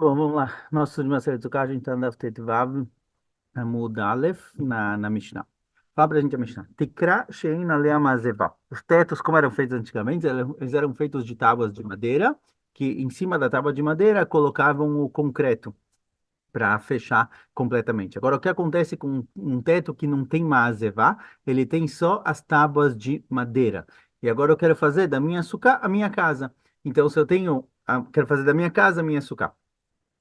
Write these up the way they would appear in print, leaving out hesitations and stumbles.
Bom, vamos lá. Nosso de Maseret Zuccar, a gente está na Tetvav, Amud Aleph, na Mishnah. Fala pra gente a Mishnah. Tikra shein alea mazeva. Os tetos, como eram feitos antigamente, eles eram feitos de tábuas de madeira, que em cima da tábua de madeira colocavam o concreto para fechar completamente. Agora, o que acontece com um teto que não tem mazeva? Ele tem só as tábuas de madeira. E agora eu quero fazer da minha sucá a minha casa. Então, se eu tenho, quero fazer da minha casa a minha sucá.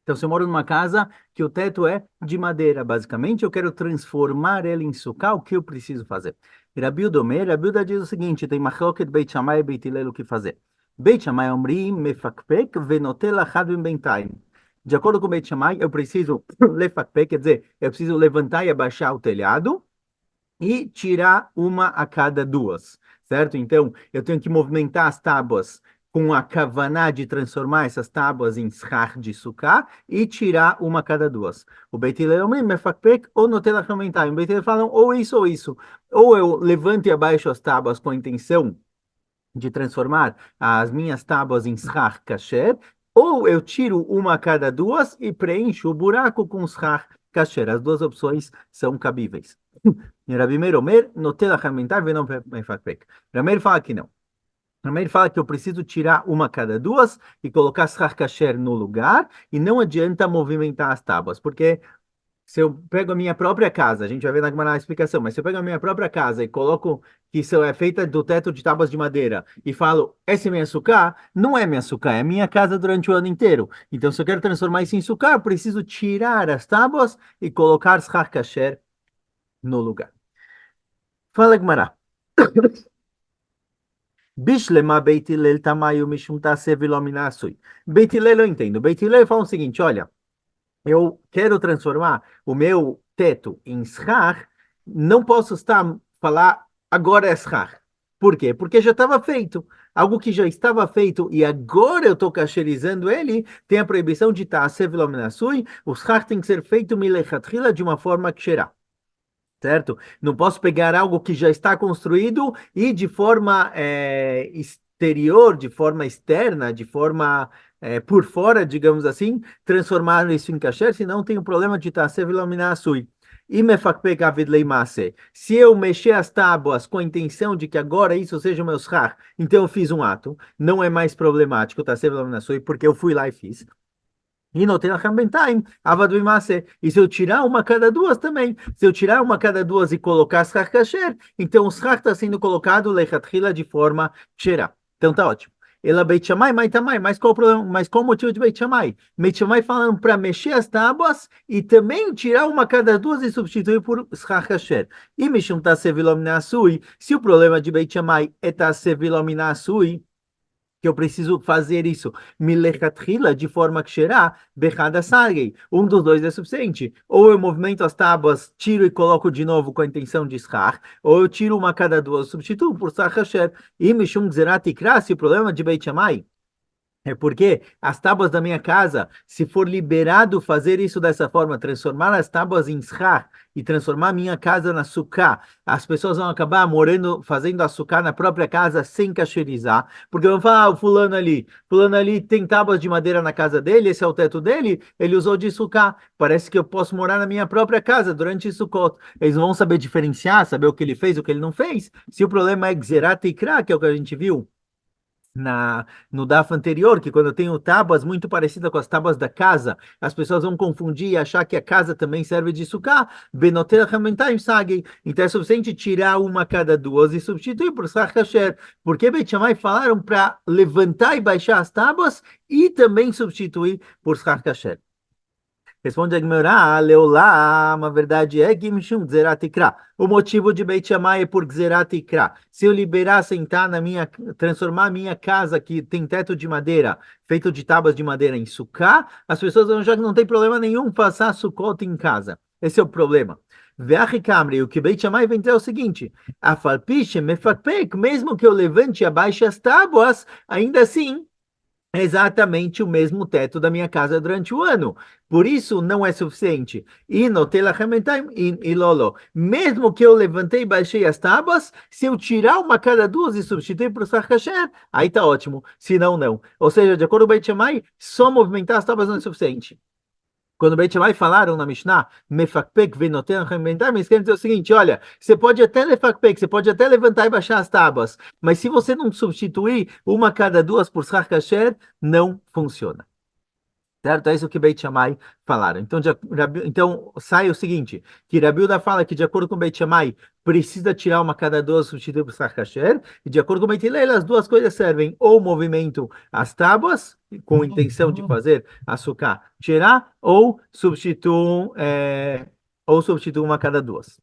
Então, se eu moro numa casa que o teto é de madeira, basicamente, eu quero transformar ele em sucá, o que eu preciso fazer? Rabiuda diz o seguinte, tem machloket Beit Shammai e Beit Hillel o que fazer. Beit Shammai omrim mefakpek venotel achad bintayim. De acordo com Beit Shammai, eu preciso lefakpek, quer dizer, eu preciso levantar e abaixar o telhado, e tirar uma a cada duas, certo? Então, eu tenho que movimentar as tábuas com a kavaná de transformar essas tábuas em schach de sukkah e tirar uma a cada duas. O Beit Hillel omrim mefakpek ou notel achamentai. O Beit Hillel falam ou isso ou isso. Ou eu levanto e abaixo as tábuas com a intenção de transformar as minhas tábuas em schach kasher, ou eu tiro uma a cada duas e preencho o buraco com schach kasher. As duas opções são cabíveis. E Rabi Meir Omer, notel achamentar venom mefakpek. Rabi Meir fala que não. Rabi Meir fala que eu preciso tirar uma a cada duas e colocar schach kasher no lugar, e não adianta movimentar as tábuas, porque se eu pego a minha própria casa, a gente vai ver na Gemara a explicação, mas se eu pego a minha própria casa e coloco que isso é feita do teto de tábuas de madeira e falo, essa é minha sucá, não é minha sucá, é minha casa durante o ano inteiro. Então, se eu quero transformar isso em sucá, eu preciso tirar as tábuas e colocar schach kasher no lugar. Fala, Gemara. Bishlema Beit Hillel tamayu mishum taseh v'lo min asui. Beit Hillel eu entendo. Beit Hillel fala o seguinte, olha, eu quero transformar o meu teto em schach, não posso estar falar agora é schach. Por quê? Porque já estava feito. Algo que já estava feito e agora eu estou cacherizando ele, tem a proibição de ta'aseh v'lo min asui. O schach tem que ser feito milechatchila de uma forma ksherá, certo? Não posso pegar algo que já está construído e de forma exterior, de forma externa, de forma por fora, digamos assim, transformar isso em kasher, senão tem o problema de taser vilaminar sui. E mefakpek avid leimase. Se eu mexer as tábuas com a intenção de que agora isso seja o meu schach, então eu fiz um ato, não é mais problemático, taser vilaminar sui, porque eu fui lá e fiz. E no Tenachem Bentaim, Avad Bimase. E se eu tirar uma a cada duas também, se eu tirar uma a cada duas e colocar Schach Kasher, então o Schach está sendo colocado Lechatchila de forma Shera. Então tá ótimo. Ela Beit Shammai, mas também, mas qual o problema? Mas qual o motivo de Beit Shammai? Beit Shammai falando para mexer as tábuas e também tirar uma a cada duas e substituir por Schach Kasher. E Mishum Tasevilom Nasui, se o problema de Beit Shammai é Tasevilom Nasui, que eu preciso fazer isso, milechatchila, de forma que será berrada sargei. Um dos dois é suficiente. Ou eu movimento as tábuas, tiro e coloco de novo com a intenção de schar, ou eu tiro uma a cada duas, substituo por sar hasher. E mishum gzerat ikra, se o problema de Beit Shammai é porque as tábuas da minha casa, se for liberado fazer isso dessa forma, transformar as tábuas em schar e transformar a minha casa na sukkah, as pessoas vão acabar morando, fazendo a sukkah na própria casa sem cacherizar, porque vão falar, o fulano ali tem tábuas de madeira na casa dele, esse é o teto dele, ele usou de sukkah, parece que eu posso morar na minha própria casa durante Sukkot. Eles vão saber diferenciar, saber o que ele fez, o que ele não fez. Se o problema é Gzerat e Ikra, que é o que a gente viu no DAF anterior, que quando eu tenho tábuas muito parecidas com as tábuas da casa, as pessoas vão confundir e achar que a casa também serve de sukkah, benotel hamentayim sagi. Então é suficiente tirar uma a cada duas e substituir por sar kasher. Porque Beit Shammai falaram para levantar e baixar as tábuas e também substituir por sar kasher. Responde a Gemara, Leolam, a verdade é Gimshum Gzerat Ikra. O motivo de Beit Shammai é por Gzerat Ikra. Se eu liberar, sentar na minha, transformar a minha casa que tem teto de madeira, feito de tábuas de madeira em sukkah, as pessoas vão achar que não tem problema nenhum passar sukkot em casa. Esse é o problema. O que Beit Shammai vem dizer é o seguinte: Afalpishem mefakpek, mesmo que eu levante e abaixe as tábuas, ainda assim exatamente o mesmo teto da minha casa durante o ano. Por isso, não é suficiente. E no telachamentai e lolo. Mesmo que eu levantei e baixei as tábuas, se eu tirar uma cada duas e substituir por sar kasher, aí tá ótimo. Se não, não. Ou seja, de acordo com o Beit Shammai, só movimentar as tábuas não é suficiente. Quando o Beit Shammai falaram na Mishnah, mefakpek venoten arrebentar, mas querem dizer o seguinte, olha, você pode até lefakpek, você pode até levantar e baixar as tábuas, mas se você não substituir uma cada duas por sar kasher, não funciona. Certo? É isso que Beit Shammai falaram. Então, então sai o seguinte, que Rabiuda fala que de acordo com Beit Shammai, precisa tirar uma cada duas substituir por sar kasher, e de acordo com Beit Hillel, as duas coisas servem ou movimento as tábuas, com intenção de fazer açúcar tirar, ou substituir uma cada duas.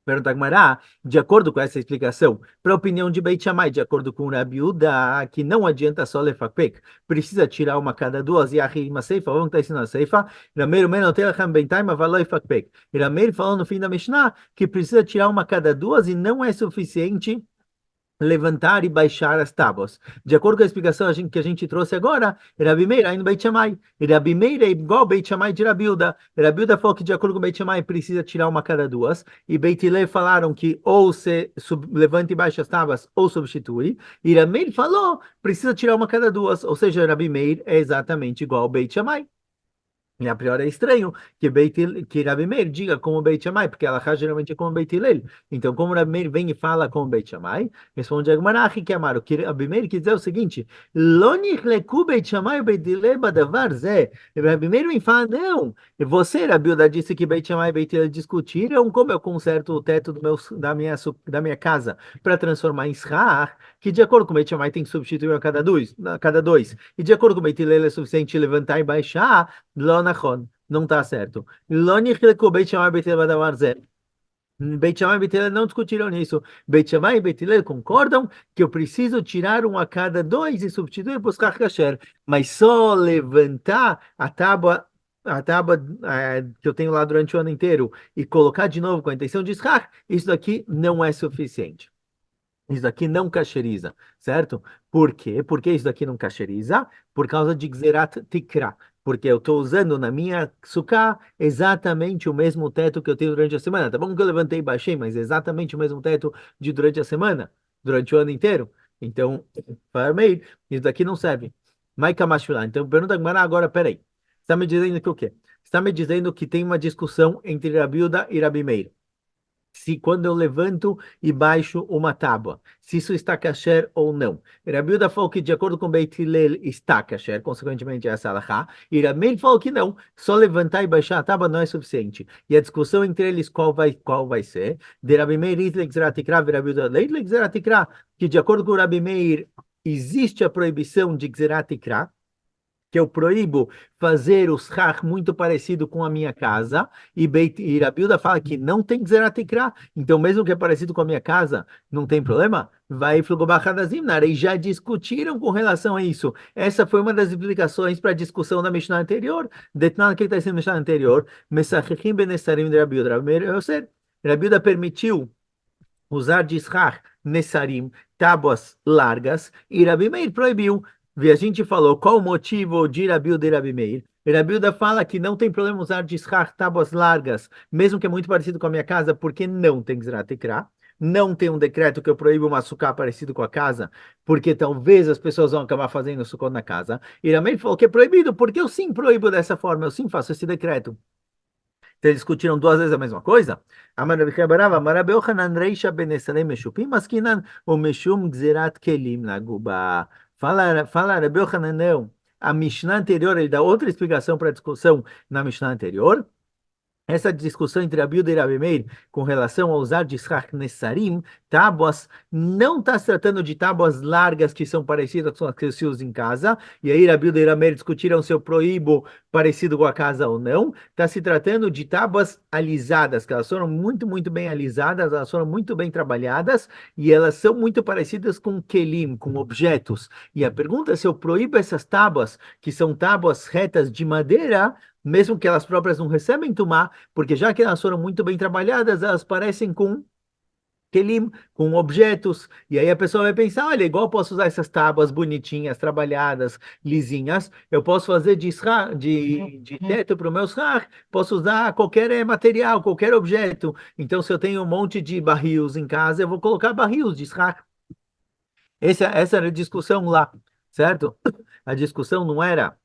Pergunta Agmará, de acordo com essa explicação, para a opinião de Beit Shammai, de acordo com Rabi Uda, que não adianta só lefakpek, precisa tirar uma cada duas, e a rima seifa, vamos estar ensinando a seifa, Rameir menotelahem beintaim avaloi fakpek. Rameir falou no fim da Mishnah que precisa tirar uma cada duas e não é suficiente levantar e baixar as tábuas. De acordo com a explicação que a gente trouxe agora, Rabi Meir ainda Beit Shammai. Rabi Meir é igual Beit Shammai de Rabi Uda. Rabi Uda falou que de acordo com Beit Shammai precisa tirar uma cada duas. E Beit Hillel falaram que ou se levanta e baixa as tábuas ou substitui. E Rabi Meir falou precisa tirar uma cada duas. Ou seja, Rabi Meir é exatamente igual ao Beit Shammai. E a priori é estranho que Rabi Meir diga como Beit Shammai, porque ela geralmente é como Beit Hillel. Então, como Rabi Meir vem e fala como Beit Shammai, responde Agmará, que amaram, que Rabi Meir quer dizer o seguinte, Lo nichleku Beit Shammai e Beit Hillel badavar zeh. Rabi Meir vem e fala, não, você, Rabi Uda, disse que Beit Shammai e Beit Hillel discutiram como eu conserto o teto da minha casa para transformar em schar, que de acordo com Beit Shammai tem que substituir a cada dois. E de acordo com Beit Hillel é suficiente levantar e baixar, Lo nachon, não está certo. Lo nichleku Beit Shammai Beit Hillel badavar zeh. Beit Shammai e Beit Hillel não discutiram nisso. Beit Shammai e Beit Hillel concordam que eu preciso tirar um a cada dois e substituir por Skach Kasher, mas só levantar a tábua que eu tenho lá durante o ano inteiro e colocar de novo com a intenção de Skach, isso daqui não é suficiente. Isso daqui não cacheriza, certo? Por quê? Por que isso daqui não cacheriza? Por causa de Gzerat Tikra. Porque eu estou usando na minha sucá exatamente o mesmo teto que eu tenho durante a semana. Tá bom que eu levantei e baixei, mas é exatamente o mesmo teto de durante a semana, durante o ano inteiro. Então, farmei, isso daqui não serve. Maika Mashulá. Então, pergunta agora, peraí. Você está me dizendo que o quê? Você está me dizendo que tem uma discussão entre Rabiuda e Rabi Meir, se quando eu levanto e baixo uma tábua, se isso está kasher ou não. Rabi Uda falou que de acordo com Beit Hillel está kasher, consequentemente essa é a halachá, e Rabi Meir falou que não, só levantar e baixar a tábua não é suficiente. E a discussão entre eles qual vai ser? De Rabi Meir Itlek Zeratikra, Rabi Uda Leitlek Zeratikra, que de acordo com Rabi Meir existe a proibição de Zeratikra, que eu proíbo fazer o schach muito parecido com a minha casa, e Rabiuda fala que não tem Gzerat Tikra, então mesmo que é parecido com a minha casa, não tem problema, vai Flugobachadazimnar, e já discutiram com relação a isso. Essa foi uma das explicações para a discussão da Mishnah anterior, Detnan, que está sendo na Mishnah anterior, Mesachechim Benessarim de Rabiuda, Rabiuda permitiu usar de Ishar Nessarim, tábuas largas, e Rabi Meir proibiu. E a gente falou qual o motivo de Rabiuda e Rabi Meir. Rabiuda fala que não tem problema usar de Ishar tábuas largas, mesmo que é muito parecido com a minha casa, porque não tem Gzerat Tikra. Não tem um decreto que eu proíbo uma sucá parecido com a casa, porque talvez as pessoas vão acabar fazendo sucá na casa. E Rabi Meir falou que é proibido, porque eu sim proíbo dessa forma, eu sim faço esse decreto. Então, eles discutiram duas vezes a mesma coisa? Amar Rabi Chia bar Abba, Amar Rabi Yochanan Reisha ben Esalem Meshupim Maskinan o Meshum Gzerat Kelim Naguba. Fala Rabi Yochanan, não. A Mishnah anterior, ele dá outra explicação para a discussão na Mishnah anterior. Essa discussão entre Rabiuda e Rabi Meir com relação a usar de Shach Nessarim, tábuas, não está se tratando de tábuas largas que são parecidas com as que se usa em casa, e aí Rabiuda e Rabi Meir discutiram se eu proíbo parecido com a casa ou não. Está se tratando de tábuas alisadas, que elas foram muito, muito bem alisadas, elas foram muito bem trabalhadas, e elas são muito parecidas com kelim, com objetos. E a pergunta é se eu proíbo essas tábuas, que são tábuas retas de madeira, mesmo que elas próprias não recebem tumá, porque já que elas foram muito bem trabalhadas, elas parecem com kelim, com objetos, e aí a pessoa vai pensar, olha, igual eu posso usar essas tábuas bonitinhas, trabalhadas, lisinhas, eu posso fazer de teto para o meu schach, posso usar qualquer material, qualquer objeto. Então, se eu tenho um monte de barris em casa, eu vou colocar barris de schach. Essa era a discussão lá, certo? A discussão não era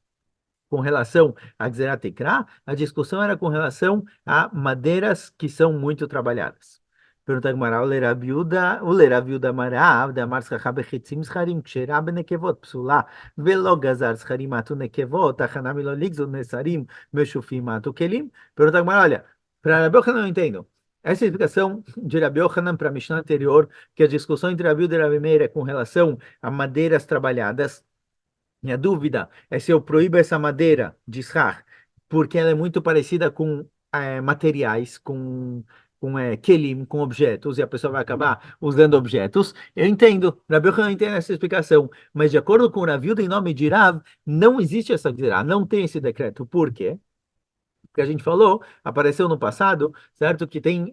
com relação a Gzerat Tikra, a discussão era com relação a madeiras que são muito trabalhadas. Pergunta a Gemara, o Lerabiuda Marav, da Mar Schacha Bechitzim Scharim, Kshera Benekevot, Psula, Velo Gazar Scharim Atu Nekevot, Achanami Lo Ligzot Nesarim, Meshufim Atu Kelim. Pergunta a Gemara, olha, para Rabi Yochanan eu não entendo. Essa é a explicação de Rabi Yochanan para a Mishnah anterior, que a discussão entre Rabi e Rabi Meir é com relação a madeiras trabalhadas. Minha dúvida é se eu proíbo essa madeira de schach, porque ela é muito parecida com materiais, com kelim, com objetos, e a pessoa vai acabar usando objetos. Eu entendo, Rabi Yochanan entende essa explicação, mas de acordo com o Rav Yehuda, em nome de Rav, não existe essa gzerá, não tem esse decreto. Por quê? Que a gente falou, apareceu no passado, certo? Que tem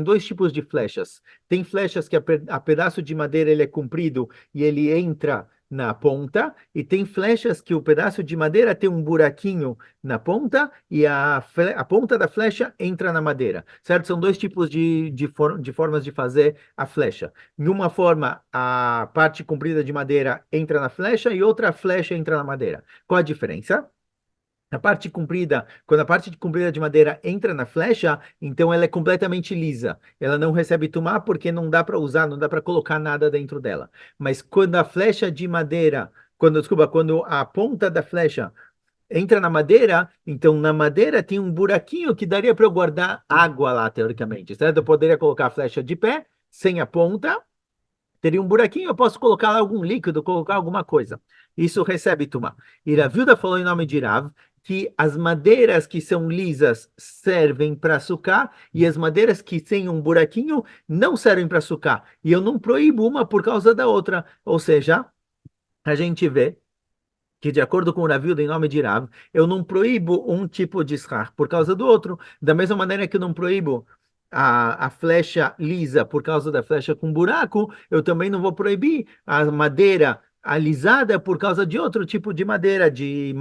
dois tipos de flechas. Tem flechas que a pedaço de madeira ele é comprido e ele entra na ponta, e tem flechas que o pedaço de madeira tem um buraquinho na ponta e a ponta da flecha entra na madeira, certo? São dois tipos de formas de fazer a flecha. Em uma forma, a parte comprida de madeira entra na flecha e outra flecha entra na madeira. Qual a diferença? A parte comprida, quando a parte comprida de madeira entra na flecha, então ela é completamente lisa. Ela não recebe tumá porque não dá para usar, não dá para colocar nada dentro dela. Mas quando a flecha de madeira, quando a ponta da flecha entra na madeira, então na madeira tem um buraquinho que daria para eu guardar água lá, teoricamente, certo? Eu poderia colocar a flecha de pé, sem a ponta, teria um buraquinho, eu posso colocar lá algum líquido, colocar alguma coisa. Isso recebe tumá. E Rav Yehuda falou em nome de Rav que as madeiras que são lisas servem para sucar e as madeiras que têm um buraquinho não servem para sucar. E eu não proíbo uma por causa da outra. Ou seja, a gente vê que de acordo com o Rav Yehuda, em nome de Rav, eu não proíbo um tipo de schach por causa do outro, da mesma maneira que eu não proíbo a flecha lisa por causa da flecha com buraco, eu também não vou proibir a madeira alisada por causa de outro tipo de madeira de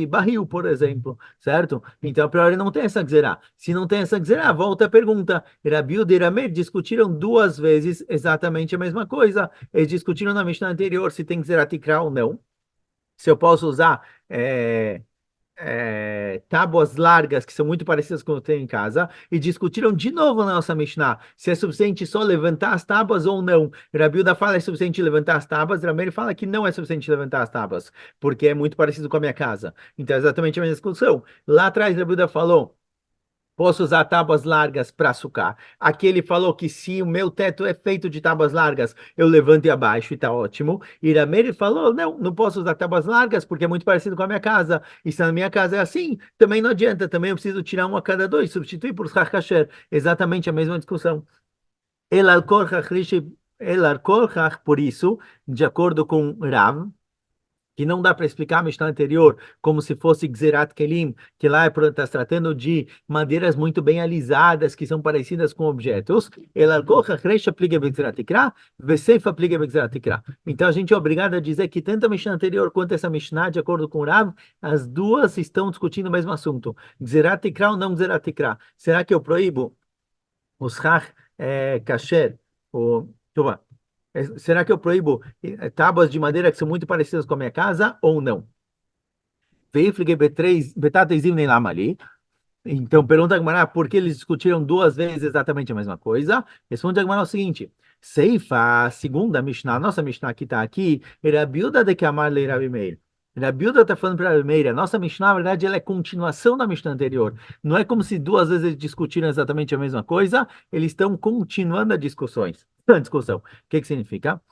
barril, por exemplo, certo? Então, a priori não tem essa gzerá. Se não tem essa gzerá, volta a pergunta. Rabi Yehuda e Rameir discutiram duas vezes exatamente a mesma coisa. Eles discutiram na Mishnah anterior se tem gzerá tikra ou não, se eu posso usar tábuas largas que são muito parecidas com o que eu tenho em casa, e discutiram de novo na nossa Mishnah se é suficiente só levantar as tábuas ou não. Rabi Yehuda fala que é suficiente levantar as tábuas, Rameir fala que não é suficiente levantar as tábuas, porque é muito parecido com a minha casa. Então é exatamente a mesma discussão. Lá atrás, Rabi Yehuda falou: posso usar tábuas largas para sucar. Aqui ele falou que se o meu teto é feito de tábuas largas, eu levanto e abaixo e está ótimo. E Rameir falou, não, não posso usar tábuas largas porque é muito parecido com a minha casa. E se na minha casa é assim, também não adianta. Também eu preciso tirar um a cada dois, substituir por schach kasher. Exatamente a mesma discussão. El al-Korchach, por isso, de acordo com Rav, que não dá para explicar a Mishnah anterior como se fosse Gzerat Kelim, que lá está se tratando de madeiras muito bem alisadas, que são parecidas com objetos. Então a gente é obrigado a dizer que tanto a Mishnah anterior quanto essa Mishnah, de acordo com o Rav, as duas estão discutindo o mesmo assunto. Gzerat Tikra ou não Gzerat Tikra? Será que eu proíbo os Chach kasher? Será que eu proíbo tábuas de madeira que são muito parecidas com a minha casa ou não? Então, pergunta a Gemara por que eles discutiram duas vezes exatamente a mesma coisa. Responde a Gemara o seguinte: Seifa, segunda Mishnah, nossa Mishnah que está aqui, Rabi Yehuda de Kamar le Rabi Meir. Rabi Yehuda está falando para Rabi Meir. A nossa Mishnah, na verdade, ela é continuação da Mishnah anterior. Não é como se duas vezes eles discutiram exatamente a mesma coisa, eles estão continuando a discussão. O que significa?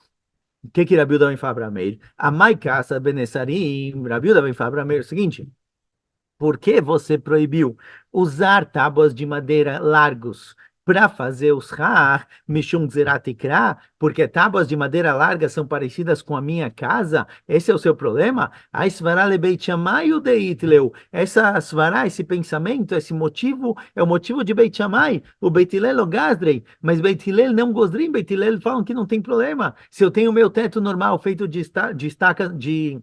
O que Rabi Yehuda vem falar para Meir? Amai casa benessarim. Rabi Yehuda vem falar para Meir o seguinte: por que você proibiu usar tábuas de madeira largos para fazer os har, mishum zerat ikra, porque tábuas de madeira larga são parecidas com a minha casa? Esse é o seu problema? A svara lebeit shammai udeitleu. Essa svara, esse pensamento, esse motivo, é o motivo de Beit Shammai. O Beit Hillel o Gazdrei, mas Beit Hillel não gozrim, Beit Hillel falam que não tem problema. Se eu tenho meu teto normal feito de estaca, de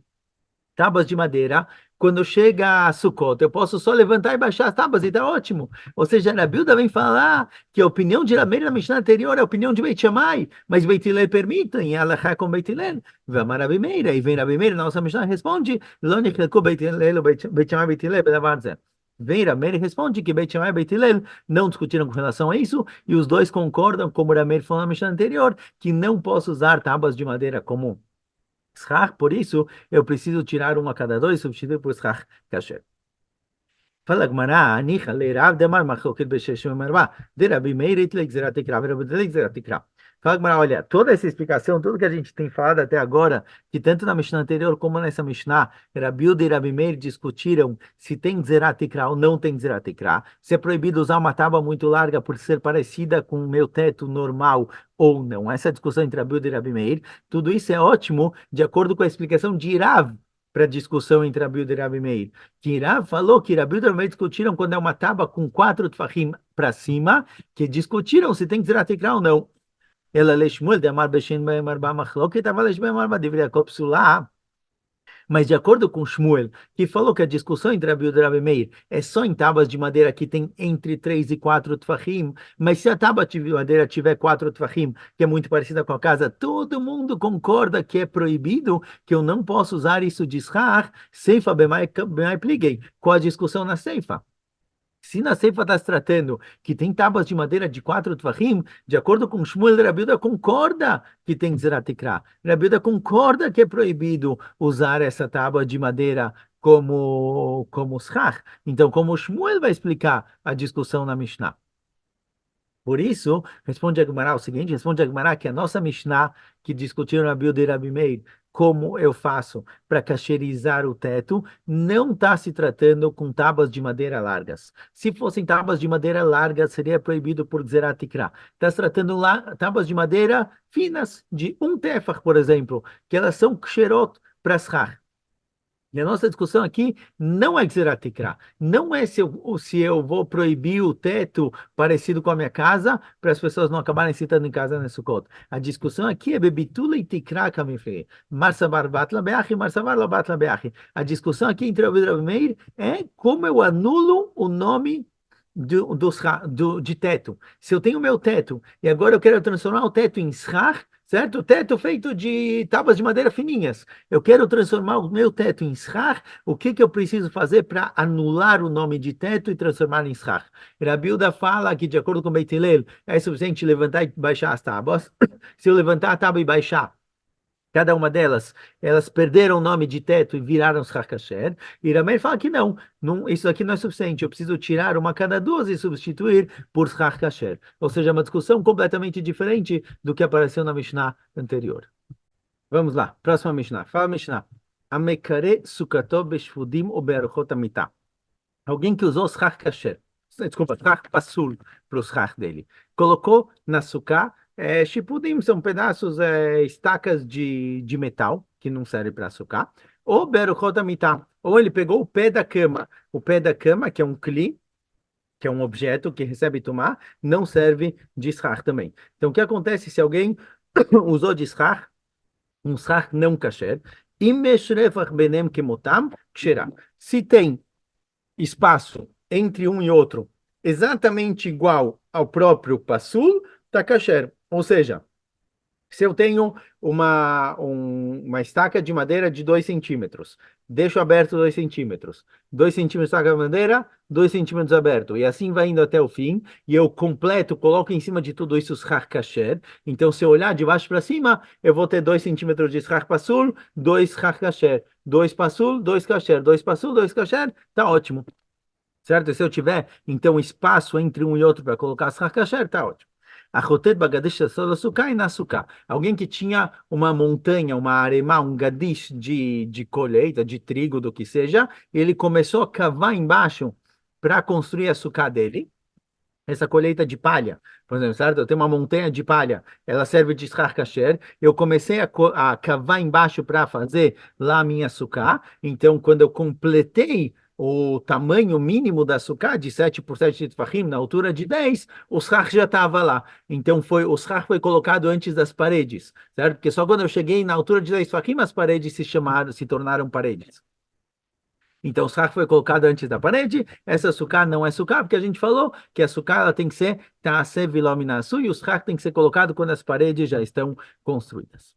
tábuas de madeira, quando chega a Sukkot, eu posso só levantar e baixar as tábuas e tá ótimo. Ou seja, a Bilda vem falar que a opinião de Rameir na Mishnah anterior é a opinião de Beit Shammai, mas Beit Hillel permite, em Alachá com Beit Hillel. Vamos Rabi Meir, e vem Rabi Meir, nossa Mishnah responde, Lo nichlekú Beit Hillel, Beit Shammai, Beit Hillel, belavar zé. Vem Rameir responde que Beit Shammai e Beit Hillel não discutiram com relação a isso, e os dois concordam, como Rameir falou na Mishnah anterior, que não posso usar tábuas de madeira como schach, por isso eu preciso tirar uma a cada dois e substituir por schach kasher. Fala Gmará, Anicha, Leirav, Demar, Machloket, Besheshu, Mervá, de Rabi Meir, Itlek, Zeratikra, Rabi Zeratikra. Fala Gmará, olha, toda essa explicação, tudo que a gente tem falado até agora, que tanto na Mishnah anterior como nessa Mishnah, Rabi Uda e Rabi Meir discutiram se tem Zeratikra ou não tem Zeratikra, se é proibido usar uma tábua muito larga por ser parecida com o meu teto normal ou não. Essa discussão entre Rabi Uda e Rabi Meir, tudo isso é ótimo, de acordo com a explicação de Irav, para a discussão entre Rabi Uda e Rabi Meir. Que Rav falou que Rabi Uda e Rabi Meir discutiram quando é uma tábua com 4 tfachim para cima, que discutiram se tem que zerar tikra ou não. Ela leshmuel de amar beshen bem arba machloket, estava leshmuel bem arba deveria copsular. Mas de acordo com Shmuel, que falou que a discussão entre Rabi Uda e Rabi Meir é só em tábuas de madeira que tem entre 3 e 4 tfachim, mas se a tábua de madeira tiver 4 tfachim, que é muito parecida com a casa, todo mundo concorda que é proibido, que eu não posso usar isso de schar, seifa bemai pliguei, com a discussão na seifa. Se na Seifa está se tratando que tem tábuas de madeira de 4 tvachim, de acordo com Shmuel, Rabi Uda concorda que tem Zeratikra. Rabi Uda concorda que é proibido usar essa tábua de madeira como schach. Então, como Shmuel vai explicar a discussão na Mishnah? Por isso, responde a Gemara o seguinte, responde a Gemara que a nossa Mishnah, que discutiram Rabi Uda e Rabi Meir, como eu faço para cacherizar o teto, não está se tratando com tábuas de madeira largas. Se fossem tábuas de madeira largas, seria proibido por Zerat Tikra. Está se tratando lá tábuas de madeira finas, de um tefach, por exemplo, que elas são ksherot para schach. E a nossa discussão aqui não é Gzerat Tikra, não é se eu vou proibir o teto parecido com a minha casa para as pessoas não acabarem citando em casa nesse Sukkot. A discussão aqui é Bebitula e Tikra Kamifre, Marsavar Batla Beachi, Marsavar Batla Beachi. A discussão aqui entre Rabi e Rabi Meir é como eu anulo o nome de teto. Se eu tenho meu teto e agora eu quero transformar o teto em schach, certo? Teto feito de tábuas de madeira fininhas. Eu quero transformar o meu teto em schach. O que que eu preciso fazer para anular o nome de teto e transformar em schach? Rabi Uda fala que, de acordo com Beit Hillel, é suficiente levantar e baixar as tábuas. Se eu levantar a tábua e baixar, cada uma delas, elas perderam o nome de teto e viraram schach kasher. E Rameir fala que não, isso aqui não é suficiente. Eu preciso tirar uma a cada duas e substituir por schach kasher. Ou seja, uma discussão completamente diferente do que apareceu na Mishnah anterior. Vamos lá, próxima Mishnah. Fala Mishnah. Amekare sukato beshfudim ou be'aruchot amitah. Alguém que usou schach kasher. Desculpa, schach pasul para o schach dele. Colocou na sukkah shipudim, são pedaços, estacas de metal, que não serve para açúcar, ou beruchot amitah, ou ele pegou o pé da cama, que é um kli, que é um objeto que recebe tumá, não serve de schach também. Então, o que acontece se alguém usou de schach, um schach não kasher, imeshrefach benem kemotam ksherah. Se tem espaço entre um e outro exatamente igual ao próprio pasul, tá kasher. Ou seja, se eu tenho uma estaca de madeira de 2 centímetros, deixo aberto 2 centímetros, 2 centímetros estaca de madeira, 2 centímetros aberto, e assim vai indo até o fim, e eu completo, coloco em cima de tudo isso schach kasher. Então, se eu olhar de baixo para cima, eu vou ter 2 centímetros de schach pasul, 2 schach kasher, 2 pasul, 2 kasher, 2 pasul, 2 kasher, tá ótimo. Certo? E se eu tiver, então, espaço entre um e outro para colocar schach kasher, tá ótimo. Alguém que tinha uma montanha, uma aremá, um gadish de colheita, de trigo, do que seja, ele começou a cavar embaixo para construir a sucá dele. essa colheita de palha, por exemplo, certo? Eu tenho uma montanha de palha, ela serve de schar kasher. Eu comecei a cavar embaixo para fazer lá a minha sucá. Então, quando eu completei o tamanho mínimo da sucá, de 7 por 7 tefachim, na altura de 10, o schar já estava lá. Então, o schar foi colocado antes das paredes, certo? Porque só quando eu cheguei na altura de 10 tefachim, as paredes se tornaram paredes. Então, o sarro foi colocado antes da parede. Essa sucá não é sucá, porque a gente falou que a sucá ela tem que ser ta'aseh vilominasu e o sarro tem que ser colocado quando as paredes já estão construídas.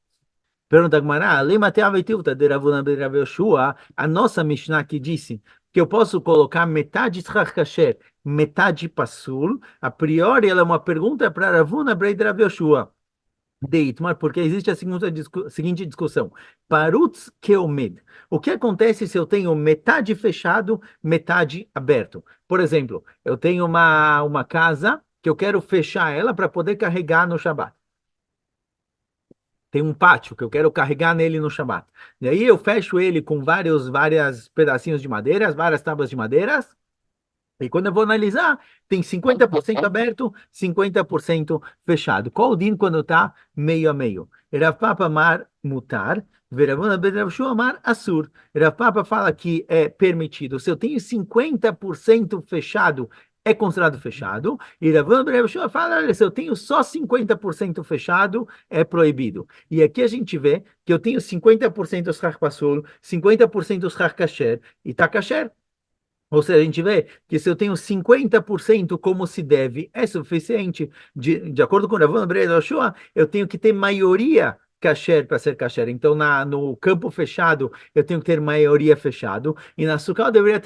Pergunta a Gemara, lema te'aveitilta de Ravuna ben Rav Yoshua, a nossa Mishnah que disse que eu posso colocar metade sarro kasher, metade passul. A priori, ela é uma pergunta para Ravuna ben Rav Yoshua. Deitmar, porque existe a seguinte discussão. Parutz keomed. O que acontece se eu tenho metade fechado, metade aberto? Por exemplo, eu tenho uma casa que eu quero fechar ela para poder carregar no Shabat. Tem um pátio que eu quero carregar nele no Shabat. E aí eu fecho ele com vários pedacinhos de madeira, várias tábuas de madeira. E quando eu vou analisar, tem 50% aberto, 50% fechado. Qual o din quando está meio a meio? Rav Papa Amar mutar, Veravuna ben Rav Shua Amar assur. Rav Papa fala que é permitido. Se eu tenho 50% fechado, é considerado fechado. E Ravuna ben Rav Shua fala, olha, se eu tenho só 50% fechado, é proibido. E aqui a gente vê que eu tenho 50% Shach Pasul, 50% Shach Kasher, e está Kasher. Ou seja, a gente vê que se eu tenho 50% como se deve, é suficiente. De acordo com o Rav Andrei Yoshua, eu tenho que ter maioria kasher para ser kasher. Então, no campo fechado, eu tenho que ter maioria fechado. E na sukkah, eu deveria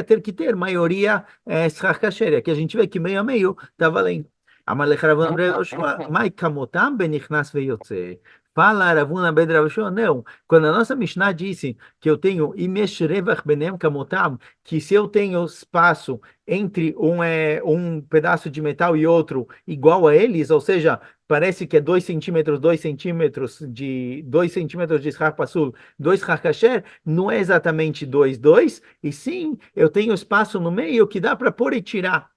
ter que ter maioria schar kasher. E aqui a gente vê que meio a meio está valendo. Amalek Rav Andrei Yoshua, mai kamotam benichnas veyotze. Fala Ravuna ben Rav Yoshua, não. Quando a nossa Mishnah disse que eu tenho imesh revach benem kamotam, que se eu tenho espaço entre um pedaço de metal e outro igual a eles, ou seja, parece que é 2 centímetros de 2 centímetros de Harpasul, 2 Harkasher, não é exatamente 2, e sim, eu tenho espaço no meio que dá para pôr e tirar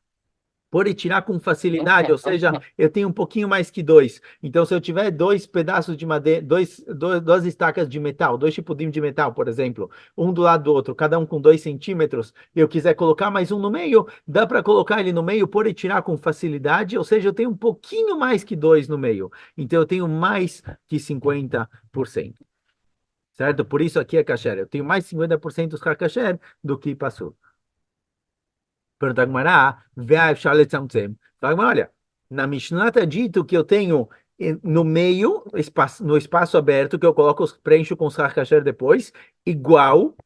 com facilidade, ou seja, eu tenho um pouquinho mais que dois. Então, se eu tiver dois pedaços de madeira, duas estacas de metal, dois tipudinhos de metal, por exemplo, um do lado do outro, cada um com 2 centímetros, e eu quiser colocar mais um no meio, dá para colocar ele no meio, pôr e tirar com facilidade, ou seja, eu tenho um pouquinho mais que dois no meio. Então, eu tenho mais que 50%. Certo? Por isso aqui é kasher. Eu tenho mais 50% dos kasher do que passou. Pergunta a Gemara, fala, olha, na Mishnah está dito que eu tenho no meio, no espaço aberto, que eu coloco, preencho com Sar Kasher depois, igual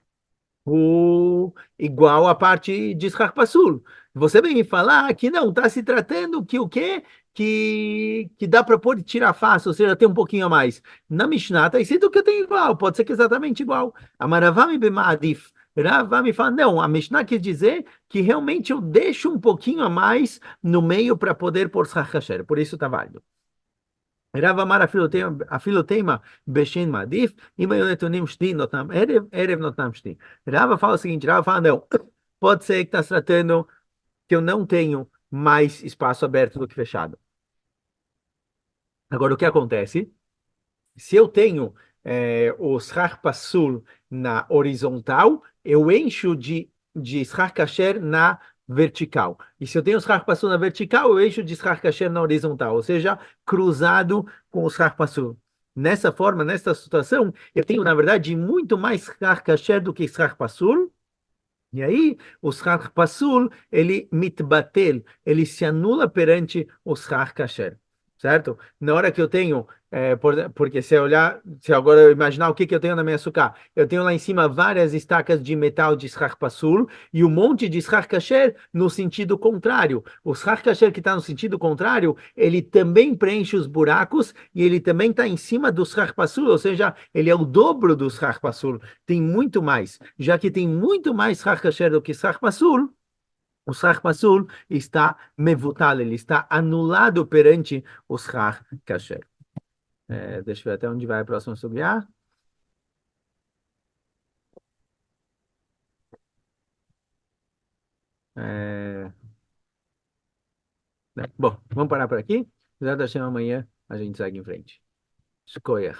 igual a parte de Sar Pasul. Você vem me falar que não, está se tratando que o quê? Que dá para pôr e tirar fácil, ou seja, tem um pouquinho a mais. Na Mishnah está escrito que eu tenho igual, pode ser que exatamente igual. Amaravami b'ma'adif. Rava me fala, não, a Mishnah quer dizer que realmente eu deixo um pouquinho a mais no meio para poder pôr Sar por isso está válido. Rav Amar afilo teima beshen madif, ima eu netonim shti notam erev notam shti. Rava fala o seguinte, Rava fala, não, pode ser que está se tratando que eu não tenho mais espaço aberto do que fechado. Agora, o que acontece? Se eu tenho o Shach Pasul na horizontal, eu encho de Shach Kasher na vertical. E se eu tenho o Shach Pasul na vertical, eu encho de Shach Kasher na horizontal, ou seja, cruzado com o Shach Pasul. Nessa forma, nessa situação, eu tenho, na verdade, muito mais Shach Kasher do que Shach Pasul. E aí, o Shach Pasul, ele mitbatel, ele se anula perante o Shach Kasher, certo? Na hora que eu tenho, porque se eu olhar, se agora eu imaginar o que que eu tenho na minha sucá, eu tenho lá em cima várias estacas de metal de Shach Pasul e um monte de Shach Kasher no sentido contrário. O Shach Kasher que está no sentido contrário, ele também preenche os buracos e ele também está em cima do Shach Pasul, ou seja, ele é o dobro do Shach Pasul, tem muito mais. Já que tem muito mais Shach Kasher do que Shach Pasul, o Shach Pasul está mevutal, ele está anulado perante o Shach Kasher. Deixa eu ver até onde vai a próxima subir. É, né? Bom, vamos parar por aqui. Exato, amanhã a gente segue em frente. Escolha.